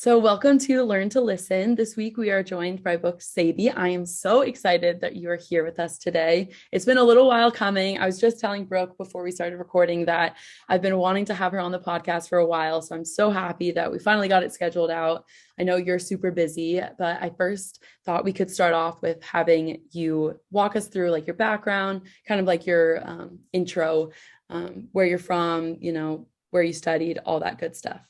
So, welcome to Learn to Listen. This week we are joined by Brooke Sabey. I am so excited that you are here with us today. It's been a little while coming. I was just telling Brooke before we started recording that I've been wanting to have her on the podcast for a while. So, I'm so happy that we finally got it scheduled out. I know you're super busy, but I first thought we could start off with having you walk us through like your background, kind of like your intro, where you're from, where you studied, all that good stuff.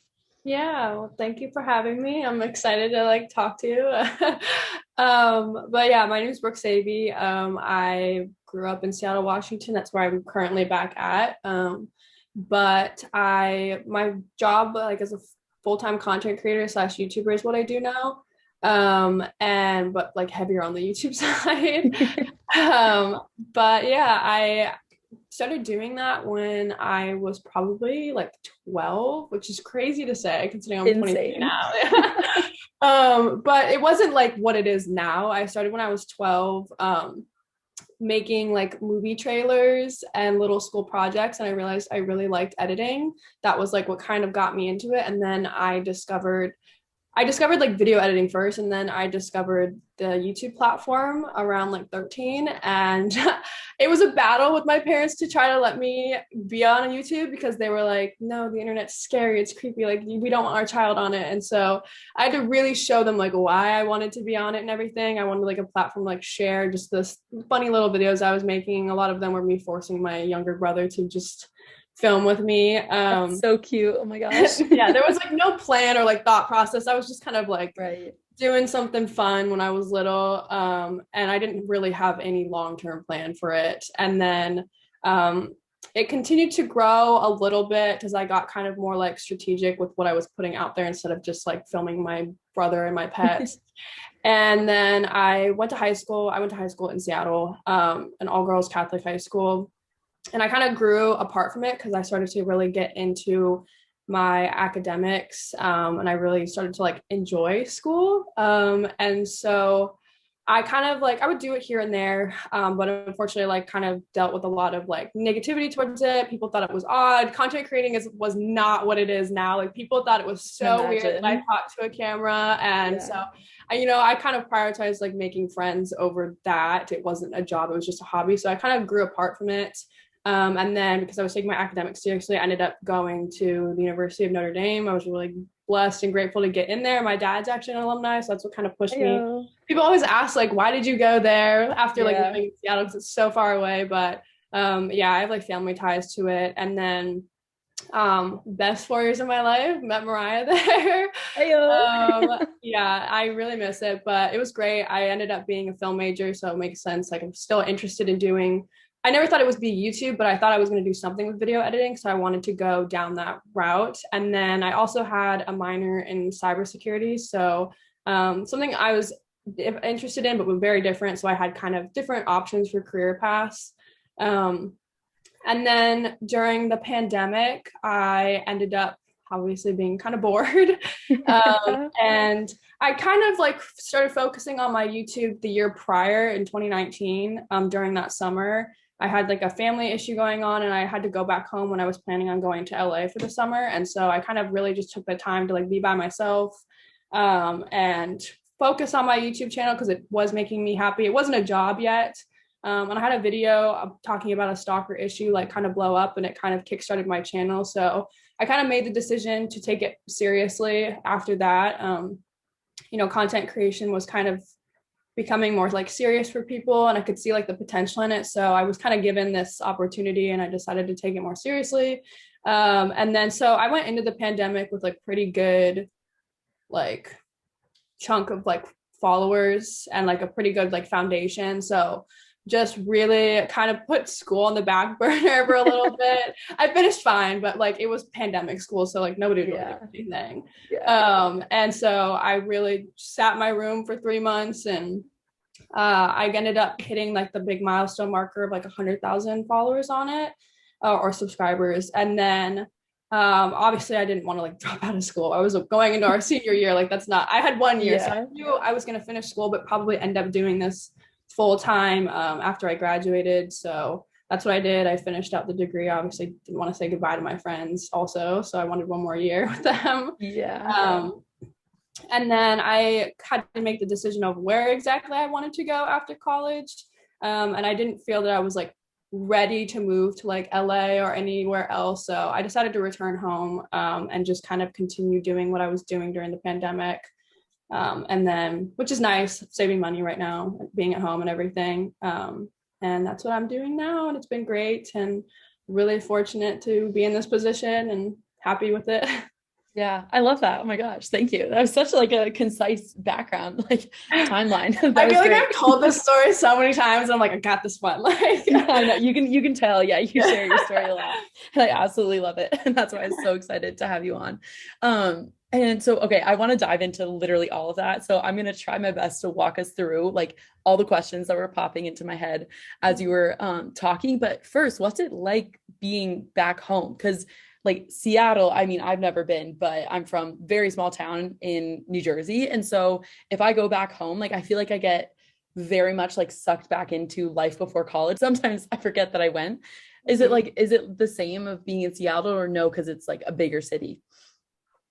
Yeah, well, thank you for having me. I'm excited to talk to you. But yeah, my name is Brooke Sabey. I grew up in Seattle, Washington. That's where I'm currently back at. But my job as a full-time content creator slash YouTuber is what I do now. And but heavier on the YouTube side. But yeah, I started doing that when I was probably 12, which is crazy to say considering I'm 23 Insane. now. But it wasn't like what it is now. I started when I was 12, making movie trailers and little school projects, and I realized I really liked editing. That was what kind of got me into it. And then I discovered video editing first, and then I discovered the YouTube platform around 13. And it was a battle with my parents to try to let me be on YouTube because they were like, no, the internet's scary, it's creepy, we don't want our child on it. And so I had to really show them why I wanted to be on it and everything. I wanted a platform share just this funny little videos I was making. A lot of them were me forcing my younger brother to just film with me. That's so cute. Oh my gosh. Yeah, there was no plan or thought process. I was just kind of Right. doing something fun when I was little. And I didn't really have any long-term plan for it. And then it continued to grow a little bit because I got kind of more strategic with what I was putting out there instead of just filming my brother and my pets. And then I went to high school. I went to high school in Seattle, an all-girls Catholic high school. And I kind of grew apart from it because I started to really get into my academics, and I really started to enjoy school. And so I kind of I would do it here and there, but unfortunately kind of dealt with a lot of negativity towards it. People thought it was odd. Content creating was not what it is now. People thought it was so weird that I talked to a camera. And so I kind of prioritized making friends over that. It wasn't a job, it was just a hobby. So I kind of grew apart from it. And then because I was taking my academics seriously, I ended up going to the University of Notre Dame. I was really blessed and grateful to get in there. My dad's actually an alumni, so that's what kind of pushed me. People always ask why did you go there after living in Seattle, because it's so far away. But yeah, I have family ties to it. And then best 4 years of my life, met Mariah there. Yeah, I really miss it, but it was great. I ended up being a film major, so it makes sense. I'm still interested in doing, I never thought it was be YouTube, but I thought I was going to do something with video editing. So I wanted to go down that route. And then I also had a minor in cybersecurity. So something I was interested in, but was very different. So I had kind of different options for career paths. And then during the pandemic, I ended up obviously being kind of bored. And I kind of started focusing on my YouTube the year prior in 2019, during that summer. I had a family issue going on, and I had to go back home when I was planning on going to LA for the summer. And so I kind of really just took the time to be by myself, and focus on my YouTube channel because it was making me happy. It wasn't a job yet. And I had a video talking about a stalker issue kind of blow up, and it kind of kickstarted my channel. So I kind of made the decision to take it seriously after that. Content creation was kind of becoming more serious for people, and I could see the potential in it. So I was kind of given this opportunity, and I decided to take it more seriously. And then so I went into the pandemic with pretty good chunk of followers and a pretty good foundation. So just really kind of put school on the back burner for a little bit. I finished fine, but it was pandemic school, so nobody would really do anything. And so I really sat in my room for 3 months, and I ended up hitting the big milestone marker of 100,000 followers on it, or subscribers. And then obviously I didn't want to drop out of school. I was going into our senior year. That's not, I had 1 year, so I knew I was going to finish school, but probably end up doing this full time after I graduated. So that's what I did. I finished out the degree. Obviously didn't want to say goodbye to my friends also, so I wanted 1 more year with them. And then I had to make the decision of where exactly I wanted to go after college. And I didn't feel that I was like ready to move to like LA or anywhere else. So I decided to return home and just kind of continue doing what I was doing during the pandemic. And then, which is nice, saving money right now, being at home and everything. And that's what I'm doing now. And it's been great and really fortunate to be in this position and happy with it. Yeah, I love that. Oh my gosh, thank you. That was such like a concise background, like timeline. That I was feel like great. I've told this story so many times. And I'm like, I got this one. Like, I know you can tell. Yeah, you share your story a lot. And I absolutely love it. And that's why I'm so excited to have you on. And so okay, I want to dive into literally all of that. So I'm gonna try my best to walk us through like all the questions that were popping into my head as you were talking. But first, what's it like being back home? Because like Seattle, I mean, I've never been, but I'm from very small town in New Jersey. And so if I go back home, like I feel like I get very much like sucked back into life before college. Sometimes I forget that I went. Is it the same of being in Seattle or no? Because it's like a bigger city.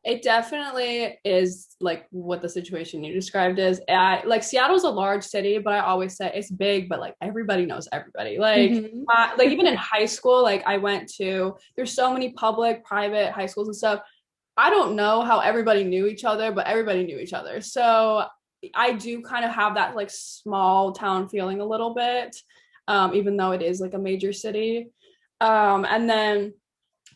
it definitely is like what the situation you described is. Like Seattle's a large city, but I always say it's big, but like everybody knows everybody. Like, Mhm. like even in high school, like I went to, there's so many public, private high schools and stuff. I don't know how everybody knew each other, but everybody knew each other. So I do kind of have that like small town feeling a little bit, even though it is like a major city. And then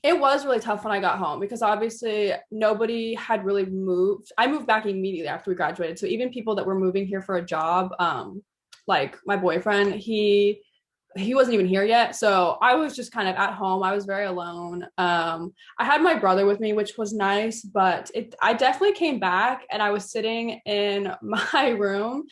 it was really tough when I got home because obviously nobody had really moved. I moved back immediately after we graduated. So even people that were moving here for a job, like my boyfriend, he wasn't even here yet. So I was just kind of at home. I was very alone. I had my brother with me, which was nice, but I definitely came back and I was sitting in my room,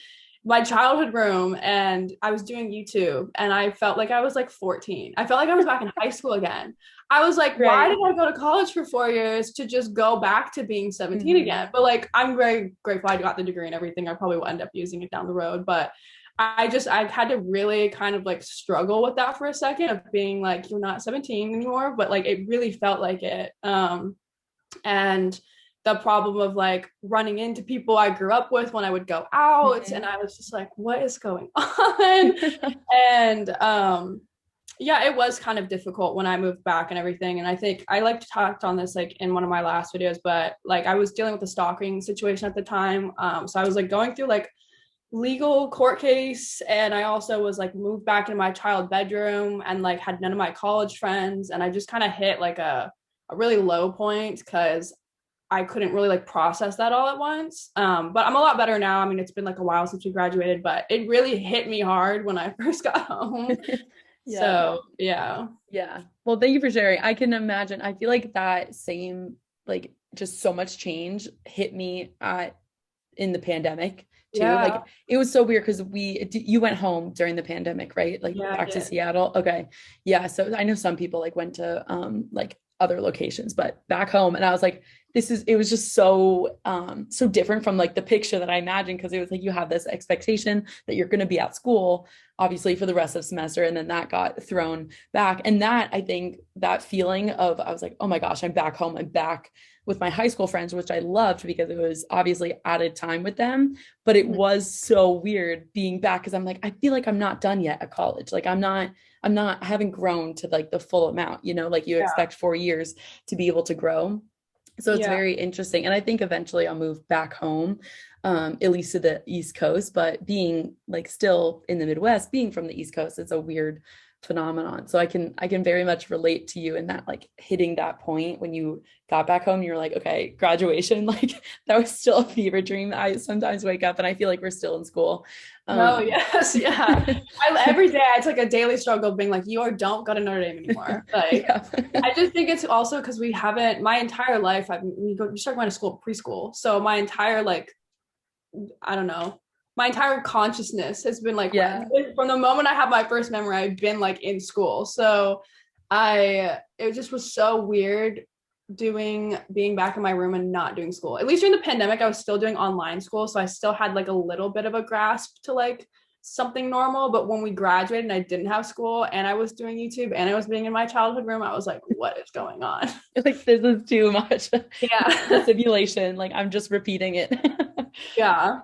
my childhood room, and I was doing YouTube and I felt like I was like 14. I felt like I was back in high school again. I was like, why Right. did I go to college for 4 years to just go back to being 17 again? Mhm. But like, I'm very grateful I got the degree and everything. I probably will end up using it down the road. But I had to really kind of like struggle with that for a second of being like, you're not 17 anymore, but like it really felt like it. And the problem of like running into people I grew up with when I would go out, and Mhm. I was just like, what is going on? And yeah, it was kind of difficult when I moved back and everything. And I think I like to talk on this like in one of my last videos, but like I was dealing with a stalking situation at the time. So I was like going through like legal court case, and I also was like moved back in my child bedroom and like had none of my college friends, and I just kind of hit like a really low point because I couldn't really like process that all at once. But I'm a lot better now. I mean, it's been like a while since we graduated, but it really hit me hard when I first got home. Yeah. So yeah. Yeah. Well, thank you for sharing. I can imagine. I feel like that same, like, just so much change hit me in the pandemic too. Yeah. Like, it was so weird because you went home during the pandemic, right? Like, Yeah, I back to did. Seattle. Okay. Yeah. So I know some people like went to like other locations, but back home, and I was like, it was just so so different from like the picture that I imagined, because it was like you have this expectation that you're going to be at school obviously for the rest of the semester, and then that got thrown back. And that, I think, that feeling of, I was like, oh my gosh, I'm back home, I'm back with my high school friends, which I loved because it was obviously added time with them. But it was so weird being back because I'm like, I feel like I'm not done yet at college. Like I haven't grown to like the full amount, like you Yeah. expect 4 years to be able to grow. So it's Yeah. very interesting. And I think eventually I'll move back home, at least to the East Coast. But being like still in the Midwest, being from the East Coast, it's a weird phenomenon. So I can very much relate to you in that, like hitting that point when you got back home, you're like, okay, graduation, like that was still a fever dream. I sometimes wake up and I feel like we're still in school. No, Um, yes, yeah. Every day it's like a daily struggle being like, you are don't go to Notre Dame anymore. Like, yeah. I just think it's also because we haven't, my entire life, you start going to school preschool. So my entire, like, I don't know, my entire consciousness has been like, Yeah. from the moment I have my first memory, I've been like in school. So it just was so weird being back in my room and not doing school. At least during the pandemic, I was still doing online school. So I still had like a little bit of a grasp to like something normal. But when we graduated and I didn't have school and I was doing YouTube and I was being in my childhood room, I was like, what is going on? Like, this is too much. Yeah. The simulation, like I'm just repeating it. Yeah.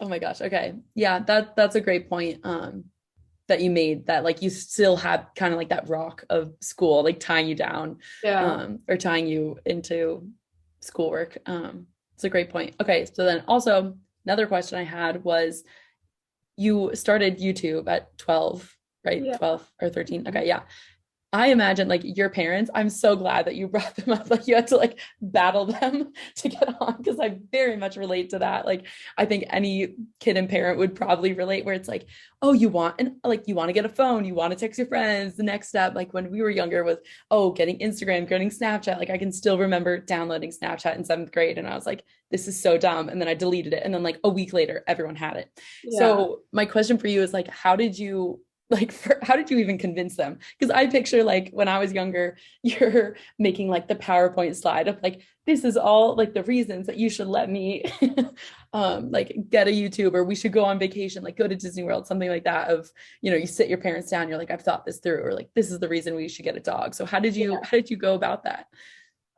Oh my gosh. Okay. Yeah, that's a great point. That you made, that like you still have kind of like that rock of school, like tying you down, Yeah. or tying you into schoolwork. It's a great point. Okay. So then also another question I had was, you started YouTube at 12, right? Yeah. 12 or 13. Okay. Yeah. I imagine like your parents, I'm so glad that you brought them up. Like you had to like battle them to get on, because I very much relate to that. Like I think any kid and parent would probably relate, where it's like, oh, you want, and like you want to get a phone, you want to text your friends. The next step, like when we were younger, was, oh, getting Instagram, getting Snapchat. Like I can still remember downloading Snapchat in 7th grade, and I was like, this is so dumb. And then I deleted it. And then like a week later, everyone had it. Yeah. So my question for you is like, how did you even convince them? Because I picture like when I was younger, you're making like the PowerPoint slide of like, this is all like the reasons that you should let me like get a YouTube, or we should go on vacation, like go to Disney World, something like that. Of, you know, you sit your parents down, you're like, I've thought this through, or like, this is the reason we should get a dog. So how did you go about that?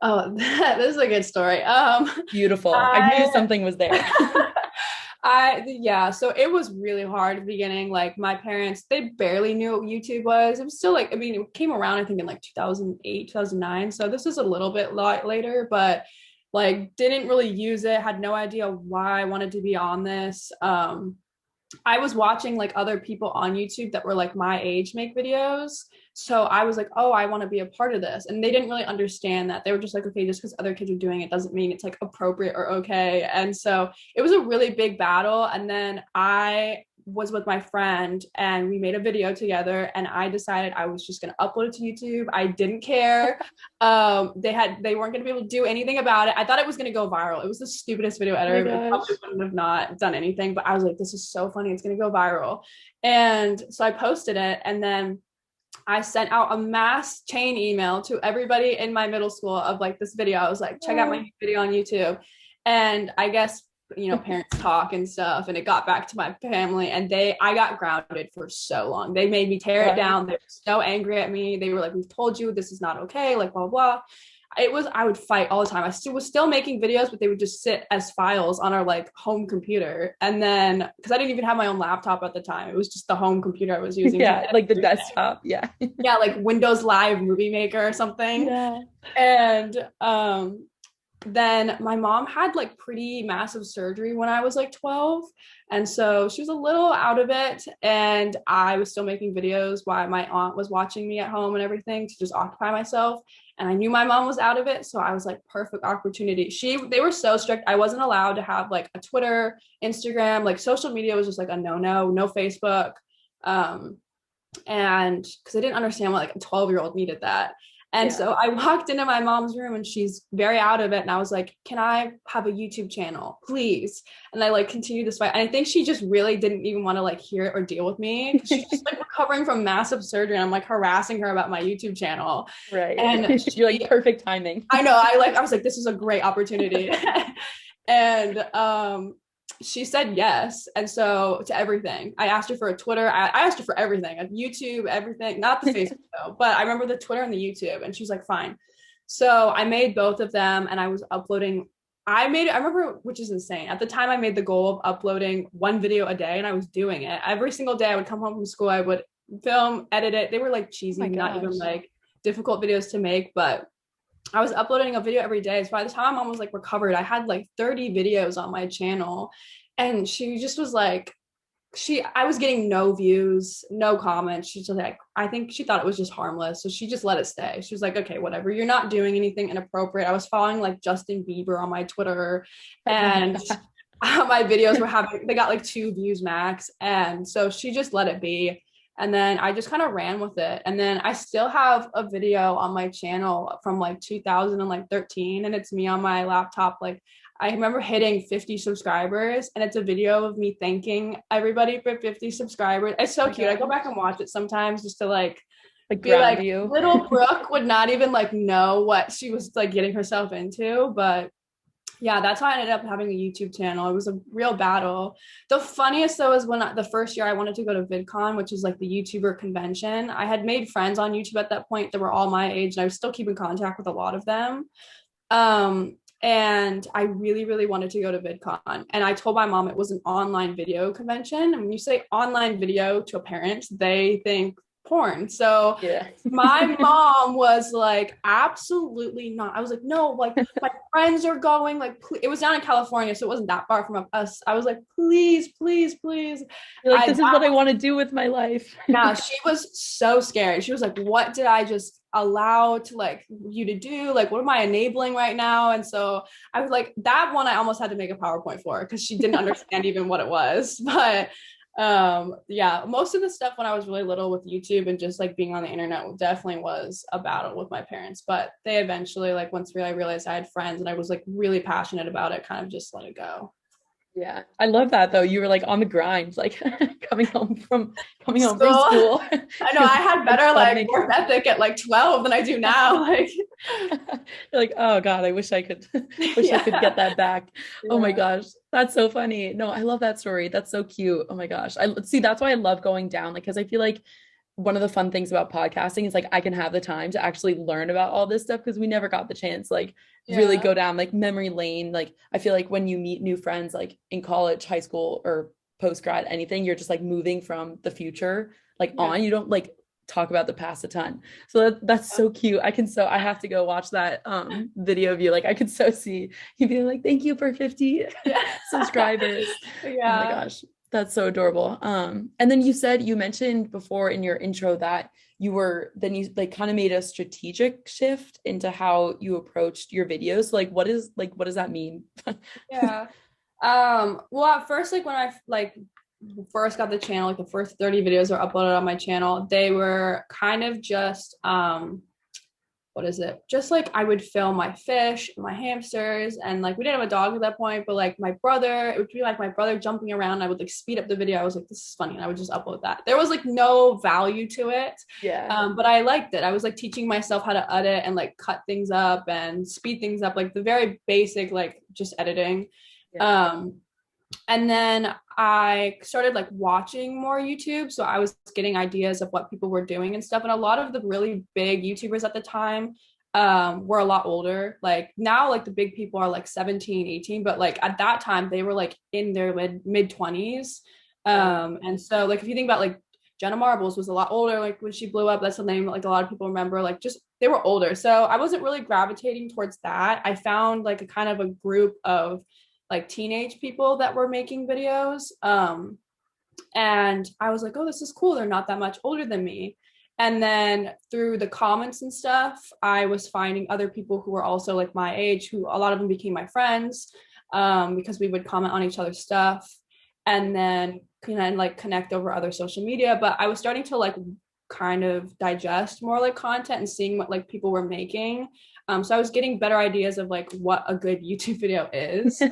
Oh, this is a good story. Beautiful. I knew something was there. So it was really hard at the beginning. Like my parents, they barely knew what YouTube was. It was still like, I mean, it came around, I think in like 2008, 2009. So this was a little bit later, but like didn't really use it, had no idea why I wanted to be on this. I was watching like other people on YouTube that were like my age make videos. So I was like, oh, I want to be a part of this. And they didn't really understand that. They were just like, okay, just because other kids are doing it doesn't mean it's like appropriate or okay. And so it was a really big battle. And then I was with my friend and we made a video together, and I decided I was just going to upload it to YouTube. I didn't care. They weren't going to be able to do anything about it. I thought it was going to go viral. It was the stupidest video ever. It probably wouldn't have not done anything, but I was like, this is so funny. It's going to go viral. And so I posted it, and then I sent out a mass chain email to everybody in my middle school of like this video. I was like, check out my video on YouTube. And I guess, you know, parents talk and stuff, and it got back to my family, and I got grounded for so long. They made me tear it down. They were so angry at me. They were like, we've told you this is not okay, like blah blah. I would fight all the time. I was still making videos, but they would just sit as files on our like home computer. And then, because I didn't even have my own laptop at the time, it was just the home computer I was using. Yeah, like the desktop. Yeah. Yeah, like Windows Live Movie Maker or something. Yeah. And then my mom had like pretty massive surgery when I was like 12. And so she was a little out of it. And I was still making videos while my aunt was watching me at home and everything to just occupy myself. And I knew my mom was out of it. So I was like, perfect opportunity. They were so strict. I wasn't allowed to have like a Twitter, Instagram, like social media was just like a no Facebook. And because I didn't understand why like a 12-year-old needed that. And so I walked into my mom's room and she's very out of it. And I was like, can I have a YouTube channel, please? And I like continued this fight. And I think she just really didn't even want to like hear it or deal with me. She's just like recovering from massive surgery. And I'm like harassing her about my YouTube channel. Right. And you're like, perfect timing. I know. I was like, this is a great opportunity. And she said yes. And so to everything, I asked her for a Twitter. I asked her for everything, a YouTube, everything, not the Facebook though, but I remember the Twitter and the YouTube, and she was like, fine. So I made both of them, and I was uploading. I remember, which is insane. At the time I made the goal of uploading one video a day, and I was doing it every single day. I would come home from school. I would film, edit it. They were like cheesy, not even like difficult videos to make, but I was uploading a video every day. So by the time I was like recovered, I had like 30 videos on my channel. And she just was like, I was getting no views, no comments. She's just like, I think she thought it was just harmless. So she just let it stay. She was like, okay, whatever. You're not doing anything inappropriate. I was following like Justin Bieber on my Twitter, and my videos they got like 2 views max. And so she just let it be. And then I just kind of ran with it. And then I still have a video on my channel from like 2013, and it's me on my laptop. Like I remember hitting 50 subscribers, and it's a video of me thanking everybody for 50 subscribers. It's so cute. I go back and watch it sometimes just to like be like, you. Little Brooke would not even like know what she was like getting herself into. But Yeah, that's how I ended up having a YouTube channel. It was a real battle. The funniest though is the first year I wanted to go to VidCon, which is like the YouTuber convention. I had made friends on YouTube at that point that were all my age, and I was still keep in contact with a lot of them. And I really, really wanted to go to VidCon. And I told my mom it was an online video convention. And when you say online video to a parent, they think porn. So Yeah. my mom was like, absolutely not. I was like, no, like my friends are going. Like, it was down in California, so it wasn't that far from us. I was like, please, please, please. You're like, this is what I want to do with my life. Yeah, she was so scared. She was like, what did I just allow to like you to do? Like, what am I enabling right now? And so I was like, that one I almost had to make a PowerPoint for because she didn't understand even what it was. But yeah, most of the stuff when I was really little with YouTube and just like being on the internet definitely was a battle with my parents. But they eventually, like, once I realized I had friends and I was like really passionate about it, kind of just let it go. Yeah, I love that though. You were like on the grind, like coming home from School. school. I know I had better like work ethic at like 12 than I do now. Like you're like, oh God, I wish I could I could get that back. Oh my gosh, that's so funny. No, I love that story. That's so cute. Oh my gosh. I see, that's why I love going down, like, because I feel like one of the fun things about podcasting is like I can have the time to actually learn about all this stuff because we never got the chance like really go down like memory lane. Like I feel like when you meet new friends like in college, high school, or post grad, anything, you're just like moving from the future like on. You don't like talk about the past a ton. So that's so cute. I have to go watch that video of you. Like I could so see you being like, thank you for 50 subscribers. Yeah. Oh my gosh. That's so adorable. And then you mentioned before in your intro that you like kind of made a strategic shift into how you approached your videos. So, like, what does that mean? Yeah. Well, at first, like when I like first got the channel, like the first 30 videos were uploaded on my channel, they were kind of just what is it? Just like I would film my fish, my hamsters, and like we didn't have a dog at that point, but like my brother, it would be like my brother jumping around. I would like speed up the video. I was like, this is funny. And I would just upload that. There was like no value to it. Yeah. But I liked it. I was like teaching myself how to edit and like cut things up and speed things up, like the very basic, like just editing. Yeah. And then I started like watching more YouTube. So I was getting ideas of what people were doing and stuff. And a lot of the really big YouTubers at the time were a lot older. Like now, like the big people are like 17, 18, but like at that time they were like in their mid 20s. And so like if you think about like Jenna Marbles was a lot older, like when she blew up, that's the name like a lot of people remember, like just they were older. So I wasn't really gravitating towards that. I found like a kind of a group of like teenage people that were making videos. And I was like, oh, this is cool. They're not that much older than me. And then through the comments and stuff, I was finding other people who were also like my age, who a lot of them became my friends because we would comment on each other's stuff and then like connect over other social media. But I was starting to like kind of digest more like content and seeing what like people were making. So I was getting better ideas of like what a good YouTube video is.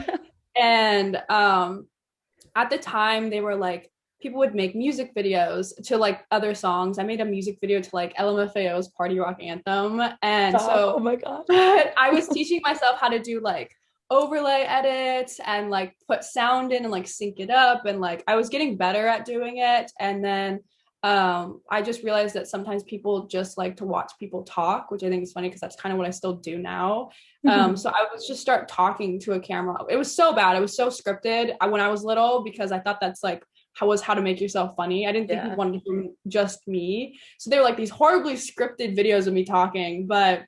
And at the time they were like people would make music videos to like other songs. I made a music video to like LMFAO's Party Rock Anthem. And so oh my god. I was teaching myself how to do like overlay edits and like put sound in and like sync it up, and like I was getting better at doing it. And then I just realized that sometimes people just like to watch people talk, which I think is funny because that's kind of what I still do now. So I would just start talking to a camera. It was so bad. It was so scripted when I was little because I thought that's like how to make yourself funny. I didn't think people wanted to hear just me. So they were like these horribly scripted videos of me talking. But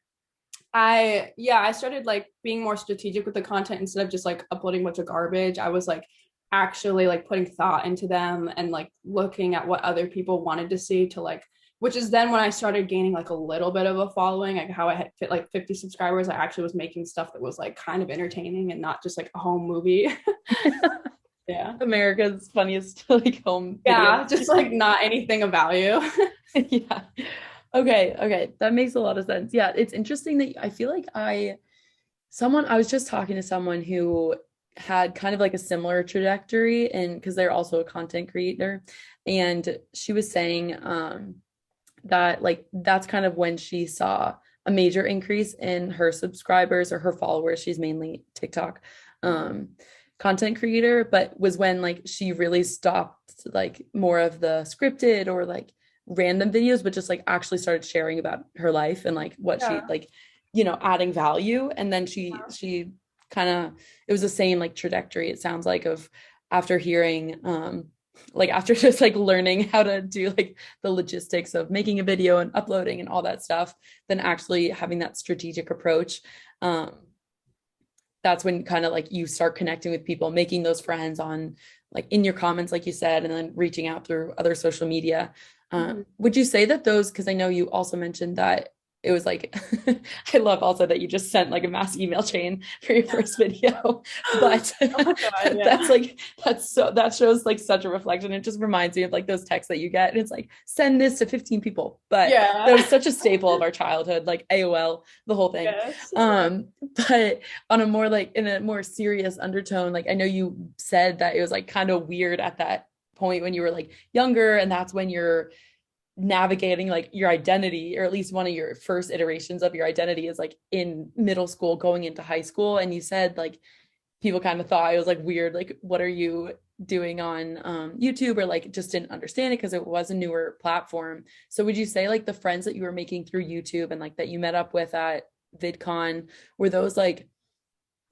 I started like being more strategic with the content instead of just like uploading a bunch of garbage. I was like actually like putting thought into them and like looking at what other people wanted to see to like, which is then when I started gaining like a little bit of a following, like how I had fit like 50 subscribers. I actually was making stuff that was like kind of entertaining and not just like a home movie. Yeah. America's funniest like home yeah videos. Just like not anything of value. Yeah. Okay, that makes a lot of sense. Yeah, it's interesting that I feel like I was just talking to someone who had kind of like a similar trajectory, and because they're also a content creator, and she was saying that like that's kind of when she saw a major increase in her subscribers or her followers. She's mainly TikTok content creator, but was when like she really stopped like more of the scripted or like random videos, but just like actually started sharing about her life and like what she Yeah. like, adding value. And then she kind of, it was the same like trajectory, it sounds like, of after hearing like after just like learning how to do like the logistics of making a video and uploading and all that stuff, then actually having that strategic approach. That's when kind of like you start connecting with people, making those friends on like in your comments, like you said, and then reaching out through other social media. Would you say that those, because I know you also mentioned that it was like, I love also that you just sent like a mass email chain for your first video, but Oh my God, yeah. that shows like such a reflection. It just reminds me of like those texts that you get and it's like, send this to 15 people, but Yeah. that was such a staple of our childhood, like AOL, the whole thing. Yes. But on a more like in a more serious undertone, like I know you said that it was like kind of weird at that point when you were like younger, and that's when you're navigating like your identity, or at least one of your first iterations of your identity is like in middle school going into high school. And you said like people kind of thought it was like weird, like what are you doing on YouTube, or like just didn't understand it because it was a newer platform. So would you say like the friends that you were making through YouTube and like that you met up with at VidCon, were those like,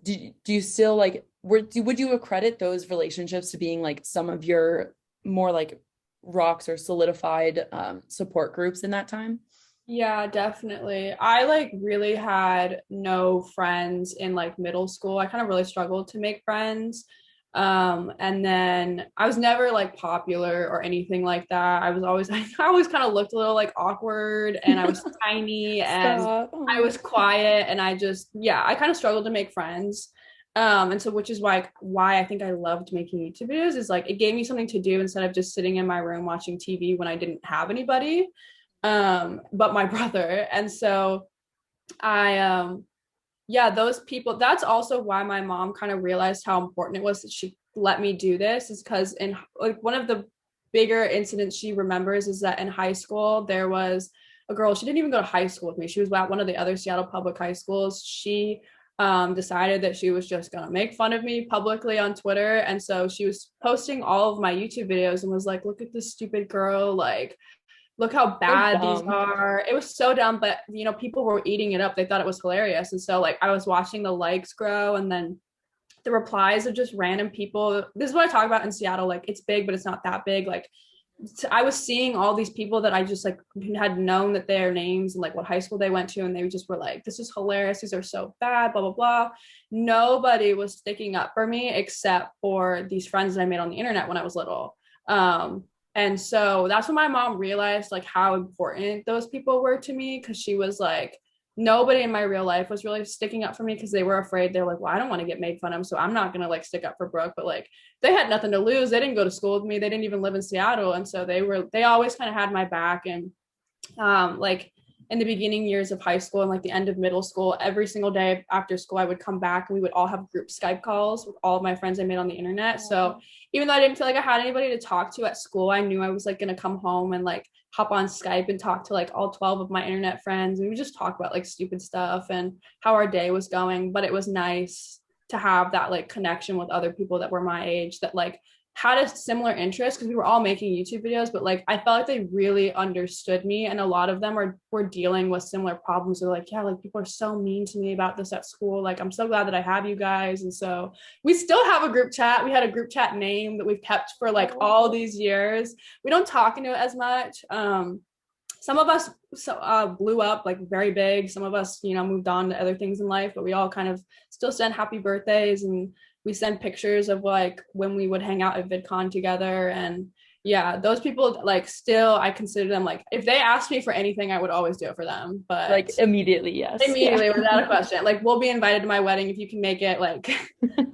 do you still like, would you accredit those relationships to being like some of your more like rocks or solidified support groups in that time? Yeah, definitely. I like really had no friends in like middle school. I kind of really struggled to make friends. And then I was never like popular or anything like that. I was always I always kind of looked a little like awkward, and I was tiny and Stop. I Oh. was quiet, and I just yeah, I kind of struggled to make friends. And so which is why I think I loved making YouTube videos, is like it gave me something to do instead of just sitting in my room watching TV when I didn't have anybody but my brother. And so I yeah, those people, that's also why my mom kind of realized how important it was that she let me do this, is because in like one of the bigger incidents she remembers is that in high school there was a girl, she didn't even go to high school with me, she was at one of the other Seattle public high schools. She decided that she was just gonna make fun of me publicly on Twitter, and so she was posting all of my YouTube videos and was like, look at this stupid girl, like look how So bad these dumb. are. It was so dumb, but people were eating it up. They thought it was hilarious. And so like I was watching the likes grow, and then the replies of just random people. This is what I talk about in Seattle. Like it's big, but it's not that big. Like I was seeing all these people that I just like had known that their names and like what high school they went to, and they just were like, this is hilarious, these are so bad, blah blah blah. Nobody was sticking up for me except for these friends that I made on the internet when I was little. And so that's when my mom realized like how important those people were to me, because she was like, nobody in my real life was really sticking up for me because they were afraid. They're like, well, I don't want to get made fun of, so I'm not gonna like stick up for Brooke. But like they had nothing to lose. They didn't go to school with me. They didn't even live in Seattle. And so they always kind of had my back. And like in the beginning years of high school and like the end of middle school, every single day after school, I would come back and we would all have group Skype calls with all of my friends I made on the internet. So even though I didn't feel like I had anybody to talk to at school, I knew I was like going to come home and like hop on Skype and talk to like all 12 of my internet friends. And we would just talk about like stupid stuff and how our day was going. But it was nice to have that like connection with other people that were my age that like had a similar interest, because we were all making YouTube videos, but like I felt like they really understood me, and a lot of them were dealing with similar problems. They're like, yeah, like people are so mean to me about this at school, like I'm so glad that I have you guys. And so we still have a group chat. We had a group chat name that we've kept for like all these years. We don't talk into it as much. Some of us blew up like very big. Some of us moved on to other things in life, but we all kind of still send happy birthdays, and we send pictures of like when we would hang out at VidCon together. And yeah, those people, like, still I consider them like, if they asked me for anything I would always do it for them. But Like immediately, yes. immediately, Yeah. without a question, like we'll be invited to my wedding if you can make it, like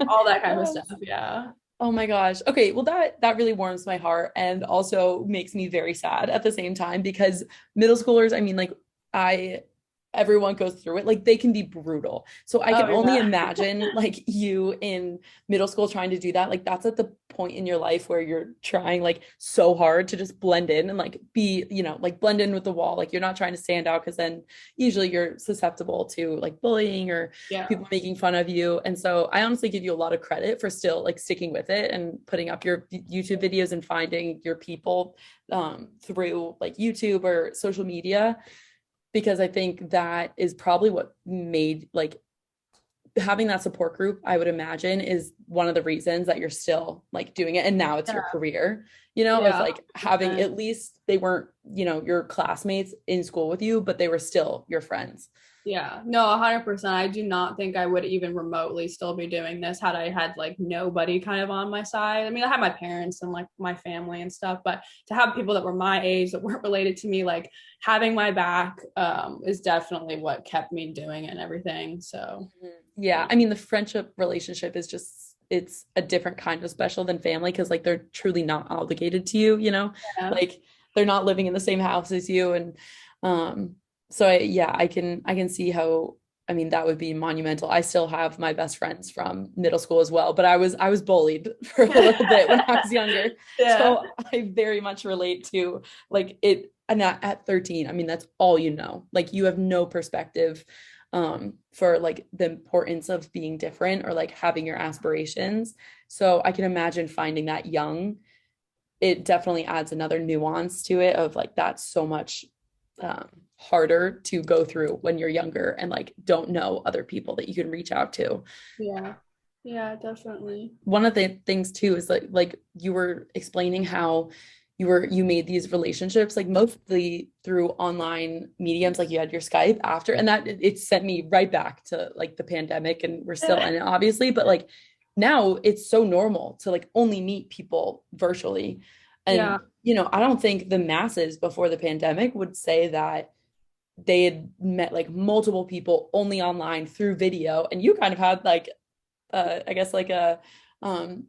all that kind of Yes. stuff. Yeah. Oh my gosh. Okay, well that really warms my heart and also makes me very sad at the same time, because middle schoolers, I mean, like I everyone goes through it, like they can be brutal. So I can Oh only yeah. imagine like you in middle school trying to do that. Like that's at the point in your life where you're trying like so hard to just blend in and like be, like blend in with the wall. Like you're not trying to stand out because then usually you're susceptible to like bullying or Yeah. people making fun of you. And so I honestly give you a lot of credit for still like sticking with it and putting up your YouTube videos and finding your people through like YouTube or social media, because I think that is probably what made like having that support group, I would imagine, is one of the reasons that you're still like doing it. And now it's your career, of Yeah. like having, at least they weren't, your classmates in school with you, but they were still your friends. Yeah, no, 100%. I do not think I would even remotely still be doing this had I had like nobody kind of on my side. I mean, I had my parents and like my family and stuff, but to have people that were my age that weren't related to me, like having my back is definitely what kept me doing it and everything. So, yeah, I mean, the friendship relationship is just, it's a different kind of special than family because like they're truly not obligated to you, yeah. like they're not living in the same house as you. And so I can see how, I mean, that would be monumental. I still have my best friends from middle school as well, but I was bullied for a little bit when I was younger. Yeah. So I very much relate to like it. And at 13, I mean, that's all like you have no perspective for like the importance of being different or like having your aspirations. So I can imagine finding that young, it definitely adds another nuance to it of like that's so much harder to go through when you're younger and like don't know other people that you can reach out to. Yeah. Yeah, definitely. One of the things too is like you were explaining how you made these relationships like mostly through online mediums, like you had your Skype after, and that it sent me right back to like the pandemic, and we're still in it obviously, but like now it's so normal to like only meet people virtually. And I don't think the masses before the pandemic would say that they had met like multiple people only online through video, and you kind of had like I guess like a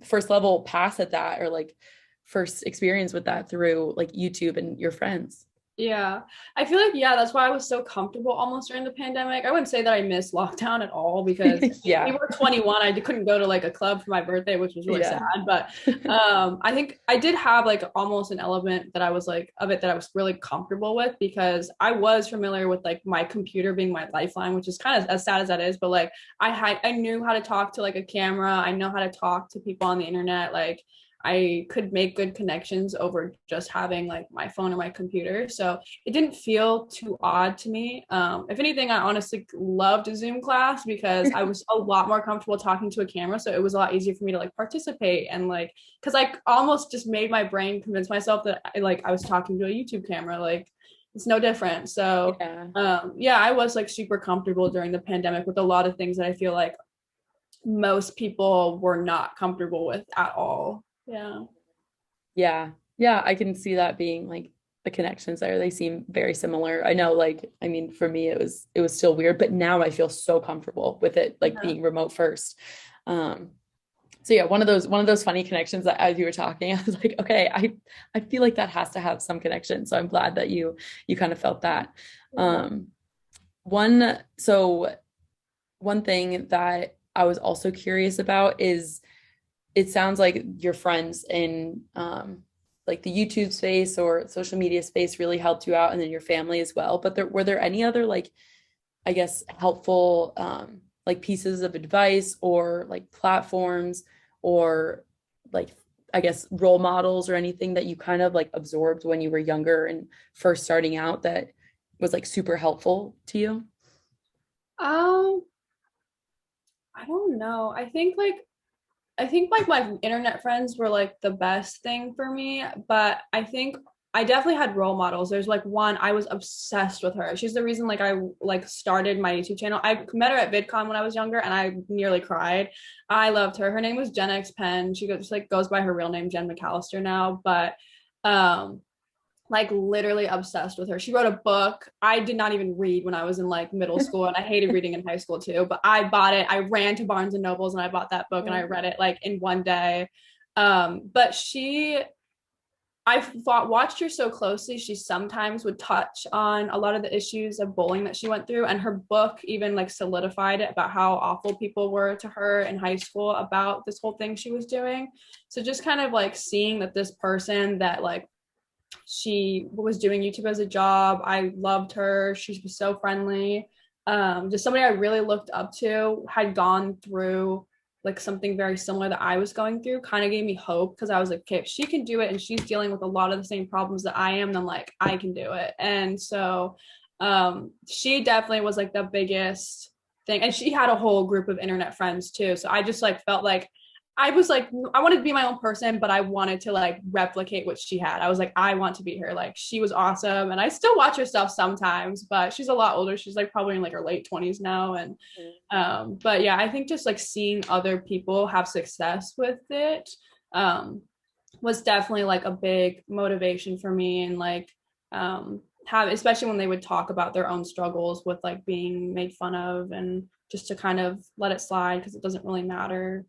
first level pass at that, or like first experience with that through like YouTube and your friends. Yeah, I feel like, yeah, that's why I was so comfortable almost during the pandemic. I wouldn't say that I missed lockdown at all because we were 21. I couldn't go to like a club for my birthday, which was really sad. But I think I did have like almost an element that I was like of it that I was really comfortable with because I was familiar with like my computer being my lifeline, which is kind of as sad as that is. But like I knew how to talk to like a camera. I know how to talk to people on the internet. Like I could make good connections over just having like my phone or my computer. So it didn't feel too odd to me. If anything, I honestly loved a Zoom class because I was a lot more comfortable talking to a camera. So it was a lot easier for me to like participate and like, cause I almost just made my brain convince myself that I was talking to a YouTube camera. Like it's no different. So I was like super comfortable during the pandemic with a lot of things that I feel like most people were not comfortable with at all. Yeah, I can see that being like the connections there. They seem very similar. I know, like, I mean, for me it was still weird, but now I feel so comfortable with it, like being remote first. So yeah, one of those funny connections that as you were talking, I was like, okay, I feel like that has to have some connection. So I'm glad that you kind of felt that. One thing that I was also curious about is, it sounds like your friends in like the YouTube space or social media space really helped you out, and then your family as well. But were there any other like, I guess, helpful like pieces of advice or like platforms or like, I guess, role models or anything that you kind of like absorbed when you were younger and first starting out that was like super helpful to you? I don't know. I think like my internet friends were like the best thing for me, but I think I definitely had role models. There's like one, I was obsessed with her. She's the reason like I like started my YouTube channel. I met her at VidCon when I was younger and I nearly cried. I loved her. Her name was Jen X Penn. She goes by her real name, Jen McAllister now, but like literally obsessed with her. She wrote a book. I did not even read when I was in like middle school, and I hated reading in high school too, but I bought it. I ran to Barnes and Nobles and I bought that book and I read it like in one day. But watched her so closely. She sometimes would touch on a lot of the issues of bullying that she went through, and her book even like solidified it about how awful people were to her in high school about this whole thing she was doing. So just kind of like seeing that this person that like she was doing YouTube as a job. I loved her. She was so friendly. Just somebody I really looked up to, had gone through like something very similar that I was going through, kind of gave me hope, because I was like, okay, if she can do it and she's dealing with a lot of the same problems that I am, then like I can do it. And so she definitely was like the biggest thing. And she had a whole group of internet friends too. So I just like felt like I was like, I wanted to be my own person, but I wanted to like replicate what she had. I was like, I want to be her. Like, she was awesome. And I still watch her stuff sometimes, but she's a lot older. She's like probably in like her late 20s now. And but yeah, I think just like seeing other people have success with it was definitely like a big motivation for me. And like have, especially when they would talk about their own struggles with like being made fun of, and just to kind of let it slide because it doesn't really matter.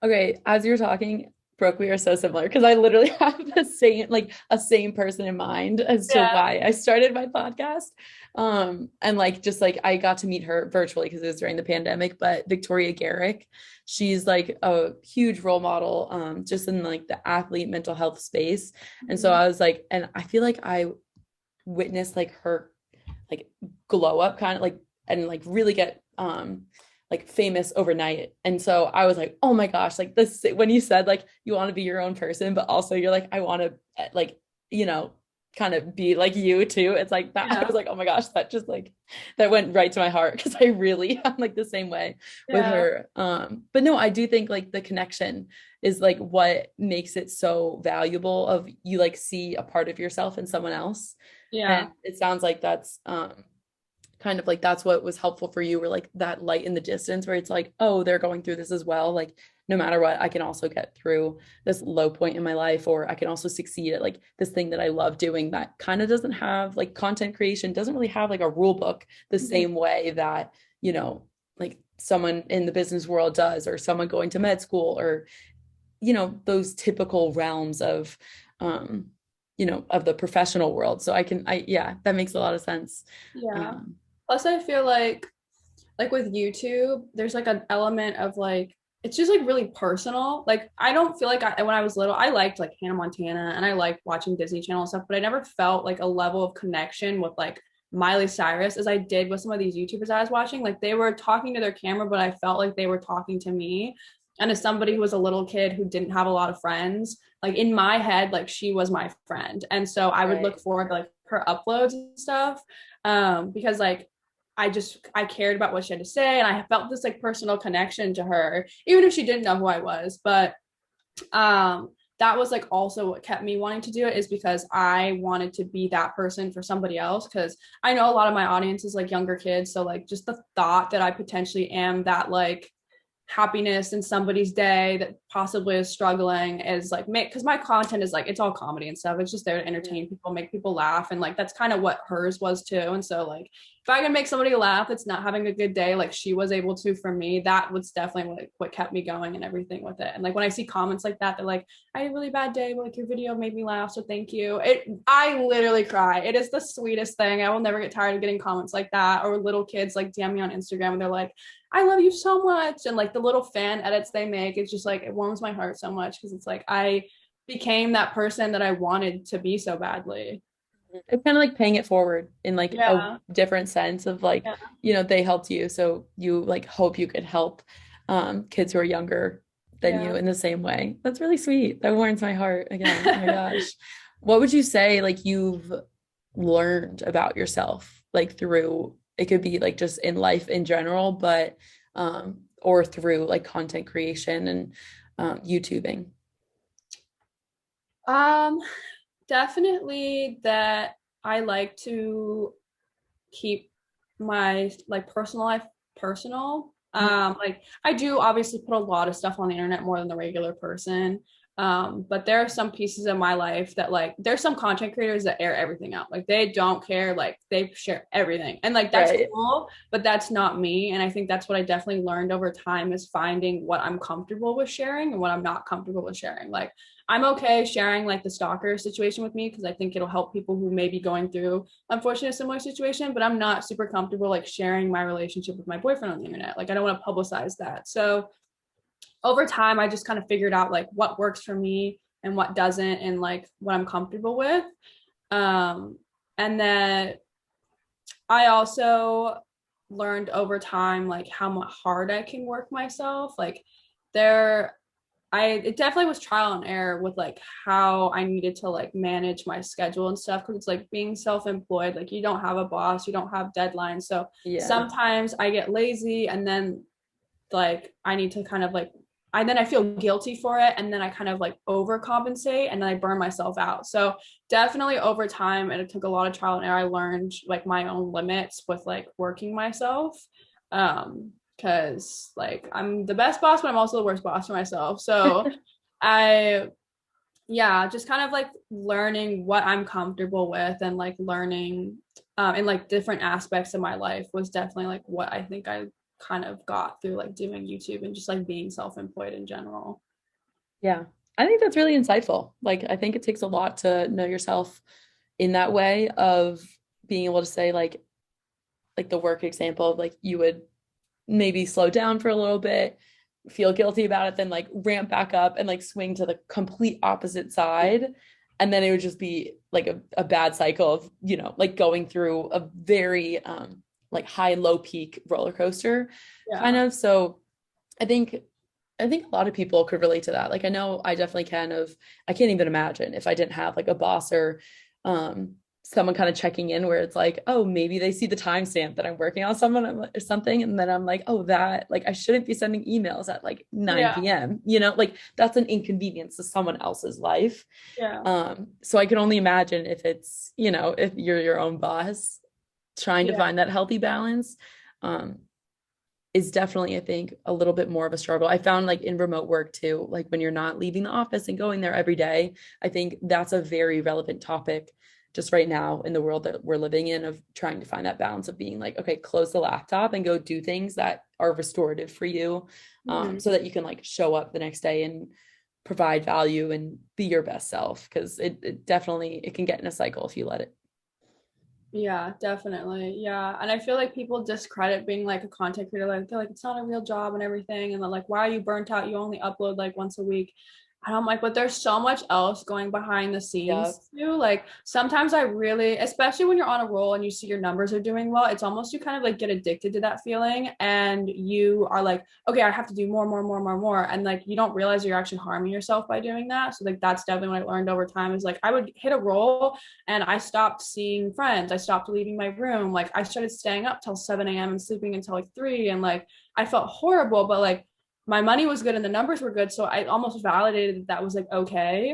Okay, as you're talking, Brooke, we are so similar because I literally have the same, like a same person in mind as to why I started my podcast. And like just like I got to meet her virtually because it was during the pandemic, but Victoria Garrick, she's like a huge role model, just in like the athlete mental health space. And so I was like, and I feel like I witnessed like her like glow up kind of like and like really get like famous overnight. And so I was like, oh my gosh, like this, when you said like you want to be your own person, but also you're like, I want to like, you know, kind of be like you too. It's like that. I was like, oh my gosh, that just like that went right to my heart because I really am like the same way with her. But no, I do think like the connection is like what makes it so valuable, of you like see a part of yourself in someone else. And it sounds like that's kind of like that's what was helpful for you, were like that light in the distance where it's like, oh, they're going through this as well. Like no matter what, I can also get through this low point in my life, or I can also succeed at like this thing that I love doing that kind of doesn't have like content creation, doesn't really have like a rule book the same way that, you know, like someone in the business world does, or someone going to med school, or, you know, those typical realms of, you know, of the professional world. So yeah, that makes a lot of sense. Plus, I feel like with YouTube, there's like an element of like, it's just like really personal. Like, I don't feel like when I was little, I liked like Hannah Montana and I liked watching Disney Channel and stuff, but I never felt like a level of connection with like Miley Cyrus as I did with some of these YouTubers I was watching. Like, they were talking to their camera, but I felt like they were talking to me. And as somebody who was a little kid who didn't have a lot of friends, like in my head, like she was my friend. And so I would look forward to like her uploads and stuff, because like I cared about what she had to say, and I felt this like personal connection to her, even if she didn't know who I was. But that was like also what kept me wanting to do it, is because I wanted to be that person for somebody else. Because I know a lot of my audience is like younger kids, so like just the thought that I potentially am that like happiness in somebody's day that possibly is struggling is like, because my content is like, it's all comedy and stuff, it's just there to entertain people, make people laugh, and like that's kind of what hers was too. And so like if I can make somebody laugh that's not having a good day like she was able to, for me, that was definitely what kept me going and everything with it. And like when I see comments like that, they're like, I had a really bad day, but like your video made me laugh, so thank you. I literally cry. It is the sweetest thing. I will never get tired of getting comments like that. Or little kids like DM me on Instagram and they're like, I love you so much. And like the little fan edits they make, it's just like, it warms my heart so much, because it's like I became that person that I wanted to be so badly. It's kind of like paying it forward in like a different sense of like, you know, they helped you, so you like hope you could help kids who are younger than you in the same way. That's really sweet. That warms my heart again. Oh my gosh. What would you say like you've learned about yourself, like through, it could be like just in life in general, but or through like content creation and YouTubing? Definitely that I like to keep my like personal life personal. Like I do obviously put a lot of stuff on the internet, more than the regular person. But there are some pieces of my life that like there's some content creators that air everything out. Like they don't care, like they share everything. And like that's Right. cool, but that's not me. And I think that's what I definitely learned over time is finding what I'm comfortable with sharing and what I'm not comfortable with sharing. Like I'm okay sharing like the stalker situation with me because I think it'll help people who may be going through unfortunately a similar situation, but I'm not super comfortable like sharing my relationship with my boyfriend on the internet. Like I don't want to publicize that. So over time I just kind of figured out like what works for me and what doesn't and like what I'm comfortable with. And then I also learned over time like how much hard I can work myself. Like there it definitely was trial and error with like how I needed to like manage my schedule and stuff because it's like being self-employed, like you don't have a boss, you don't have deadlines. So Yeah. sometimes I get lazy and then like I need to kind of like I feel guilty for it and then I kind of like overcompensate and then I burn myself out. So definitely over time and it took a lot of trial and error. I learned like my own limits with like working myself. Because like I'm the best boss, but I'm also the worst boss for myself. So I yeah, just kind of like learning what I'm comfortable with and like learning in like different aspects of my life was definitely like what I think I kind of got through like doing YouTube and just like being self-employed in general. Yeah. I think that's really insightful. Like, I think it takes a lot to know yourself in that way of being able to say, like the work example of like you would maybe slow down for a little bit, feel guilty about it, then like ramp back up and like swing to the complete opposite side. And then it would just be like a bad cycle of, like going through a very like high, low peak roller coaster kind Yeah. of. So I think I think a lot of people could relate to that. Like I know I definitely can of I can't even imagine if I didn't have like a boss or someone kind of checking in where it's like, oh, maybe they see the timestamp that I'm working on someone or something. And then I'm like, oh, that like I shouldn't be sending emails at like 9 Yeah. p.m. Like that's an inconvenience to someone else's life. Yeah. So I can only imagine if it's, if you're your own boss, trying to Yeah. find that healthy balance. Um, is definitely, I think, a little bit more of a struggle. I found like in remote work too, like when you're not leaving the office and going there every day, I think that's a very relevant topic just right now in the world that we're living in of trying to find that balance of being like, okay, close the laptop and go do things that are restorative for you, Mhm. so that you can like show up the next day and provide value and be your best self. Because it definitely it can get in a cycle if you let it. Yeah, definitely. Yeah. And I feel like people discredit being like a content creator. Like they're like, it's not a real job and everything. And they're like, why are you burnt out? You only upload like once a week. And I'm like, but there's so much else going behind the Yeah. scenes too. Like sometimes I really, especially when you're on a roll and you see your numbers are doing well, it's almost you kind of like get addicted to that feeling and you are like, okay, I have to do more, more, more, more, more. And like you don't realize you're actually harming yourself by doing that. So like that's definitely what I learned over time is like I would hit a roll and I stopped seeing friends. I stopped leaving my room. Like I started staying up till 7 a.m. and sleeping until like 3. And like I felt horrible, but like my money was good and the numbers were good. So I almost validated that that was like okay.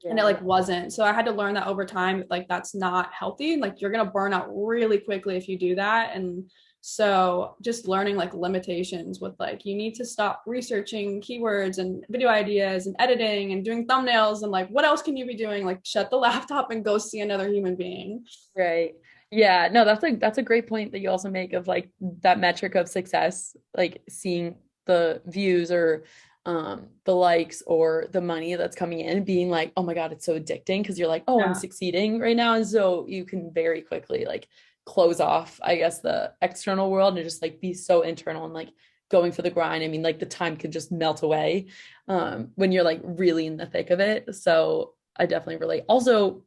And it Yeah. like wasn't. So I had to learn that over time, like that's not healthy. Like you're gonna burn out really quickly if you do that. And so just learning like limitations with like you need to stop researching keywords and video ideas and editing and doing thumbnails and like what else can you be doing? Like shut the laptop and go see another human being. Right. Yeah, no, that's a great point that you also make of like that metric of success, like seeing the views or the likes or the money that's coming in being like, oh my God, it's so addicting because you're like, oh, I'm Yeah. succeeding right now. And so you can very quickly like close off, I guess, the external world and just like be so internal and like going for the grind. I mean, like the time could just melt away when you're like really in the thick of it. So I definitely relate. Also,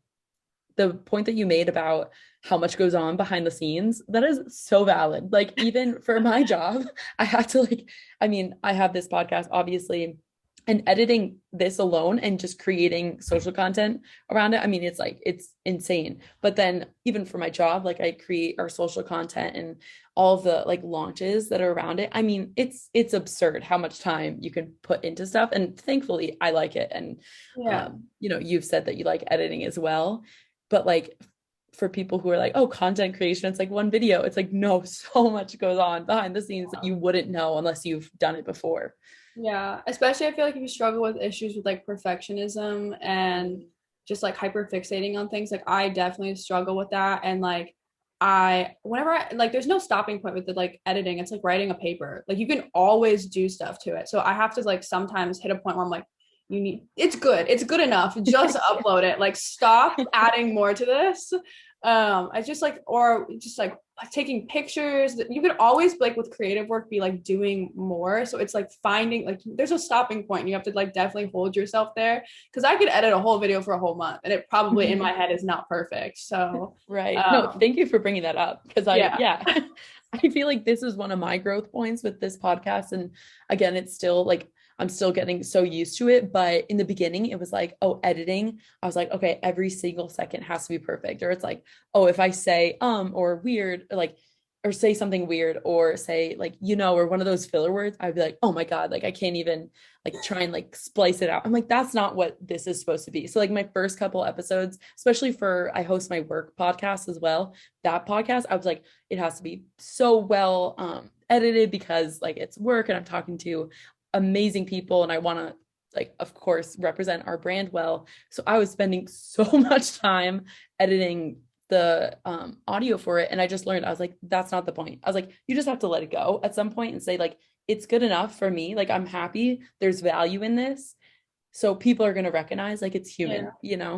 the point that you made about how much goes on behind the scenes, that is so valid. Like even for my job, I have to like, I mean, I have this podcast obviously and editing this alone and just creating social content around it. I mean, it's like it's insane. But then even for my job, like I create our social content and all of the like launches that are around it. I mean, it's absurd how much time you can put into stuff. And thankfully I like it. And Yeah. you've said that you like editing as well, but like for people who are like, oh, content creation, it's like one video. It's like, no, so much goes on behind the scenes that you wouldn't know unless you've done it before. Yeah, especially I feel like if you struggle with issues with like perfectionism and just like hyper fixating on things, like I definitely struggle with that. And like whenever I like, there's no stopping point with the like editing. It's like writing a paper. Like you can always do stuff to it. So I have to like sometimes hit a point where I'm like, it's good enough. Just upload it. Like stop adding more to this. I just like, or just like taking pictures. You could always like with creative work be like doing more, so it's like finding like there's a stopping point. You have to like definitely hold yourself there, because I could edit a whole video for a whole month and it probably in my head is not perfect. So Right. No, thank you for bringing that up because yeah. yeah, I feel like this is one of my growth points with this podcast. And again, it's still like I'm still getting so used to it. But in the beginning, it was like, oh, editing. I was like, okay, every single second has to be perfect. Or it's like, oh, if I say or weird, or like, or say something weird, or say like, or one of those filler words, I'd be like, oh my God, like I can't even like try and like splice it out. I'm like, that's not what this is supposed to be. So like my first couple episodes, especially for I host my work podcast as well. That podcast, I was like, it has to be so well edited because like it's work and I'm talking to amazing people and I want to like of course represent our brand well. So I was spending so much time editing the audio for it, and I just learned, I was like, that's not the point. I was like, you just have to let it go at some point and say like, it's good enough for me, like I'm happy, there's value in this, so people are going to recognize like it's human, Yeah.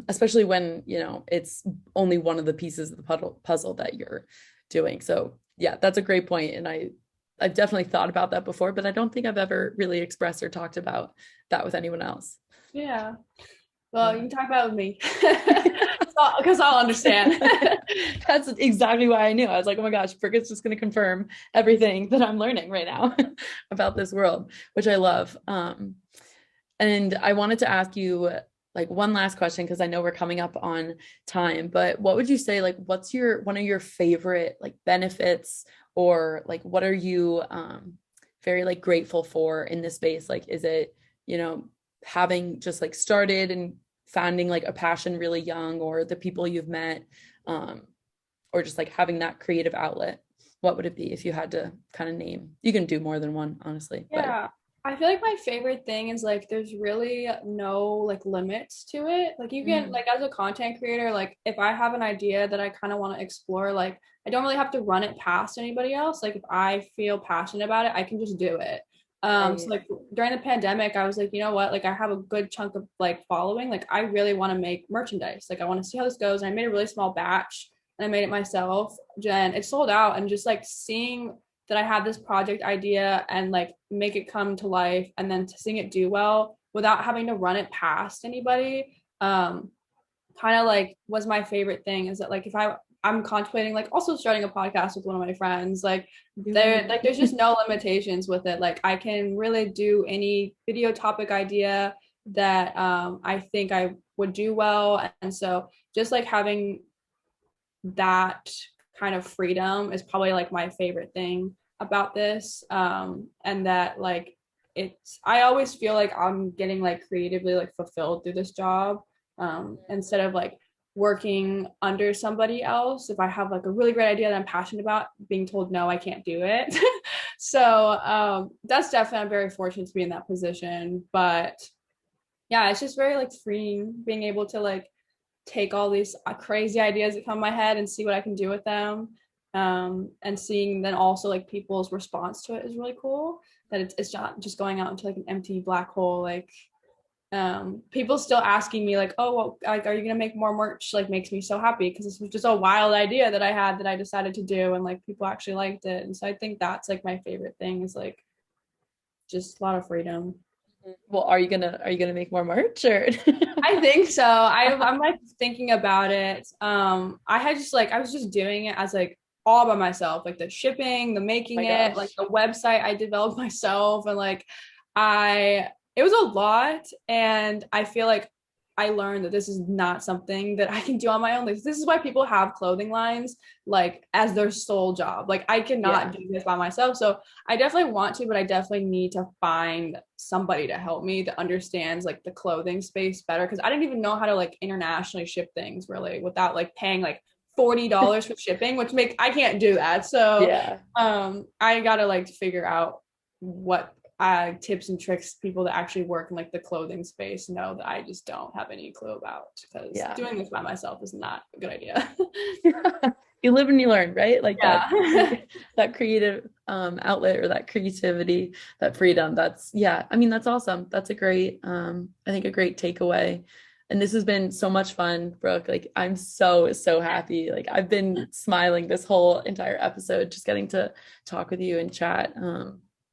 especially when it's only one of the pieces of the puzzle that you're doing. So yeah, that's a great point, and I've definitely thought about that before, but I don't think I've ever really expressed or talked about that with anyone else. Yeah. Well, you can talk about it with me. Because I'll understand. That's exactly why I knew. I was like, oh my gosh, Brooke's just going to confirm everything that I'm learning right now about this world, which I love. And I wanted to ask you like one last question, because I know we're coming up on time, but what would you say, like, what's one of your favorite like benefits, or like, what are you very like grateful for in this space? Like, is it, having just like started and finding like a passion really young, or the people you've met, or just like having that creative outlet? What would it be if you had to kind of name? You can do more than one, honestly. Yeah. I feel like my favorite thing is like there's really no like limits to it. Like you can like as a content creator, like if I have an idea that I kind of want to explore, like I don't really have to run it past anybody else. Like if I feel passionate about it, I can just do it. So like during the pandemic, I was like, you know what? Like I have a good chunk of like following. Like I really want to make merchandise. Like I want to see how this goes. And I made a really small batch and I made it myself. And it sold out. And just like seeing that I had this project idea and like make it come to life, and then to seeing it do well without having to run it past anybody, kind of like was my favorite thing. Is that like if I'm contemplating like also starting a podcast with one of my friends, like there's just no limitations with it. Like I can really do any video topic idea that I think I would do well. And so just like having that kind of freedom is probably like my favorite thing about this. And that like I always feel like I'm getting like creatively like fulfilled through this job, instead of like working under somebody else. If I have like a really great idea that I'm passionate about, being told no, I can't do it. So that's definitely, I'm very fortunate to be in that position. But yeah, it's just very like freeing being able to like take all these crazy ideas that come in my head and see what I can do with them. And seeing then also like people's response to it is really cool. That it's not just going out into like an empty black hole. Like people still asking me like, oh, well, like, are you gonna make more merch? Like makes me so happy, because this was just a wild idea that I had that I decided to do, and like people actually liked it. And so I think that's like my favorite thing, is like just a lot of freedom. Well, are you gonna make more merch, or? I think so. I'm like thinking about it. I was just doing it as like all by myself, like the shipping, the making it, like the website I developed myself, and like it was a lot, and I feel like I learned that this is not something that I can do on my own. Like this is why people have clothing lines like as their sole job. Like I cannot do this by myself. So I definitely want to, but I definitely need to find somebody to help me that understands like the clothing space better, because I didn't even know how to like internationally ship things really without like paying like $40 for shipping, which I can't do that. So I gotta like figure out what tips and tricks people that actually work in like the clothing space know that I just don't have any clue about, because doing this by myself is not a good idea. You live and you learn, right? Like Yeah. that creative outlet, or that creativity, that freedom. That's that's awesome. That's a great I think a great takeaway. And this has been so much fun, Brooke. Like I'm so happy. Like I've been smiling this whole entire episode, just getting to talk with you and chat.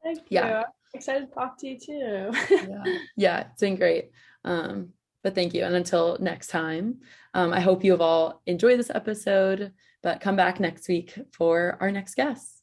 Thank you. I'm excited to talk to you too. It's been great. But thank you. And until next time, I hope you have all enjoyed this episode, but come back next week for our next guest.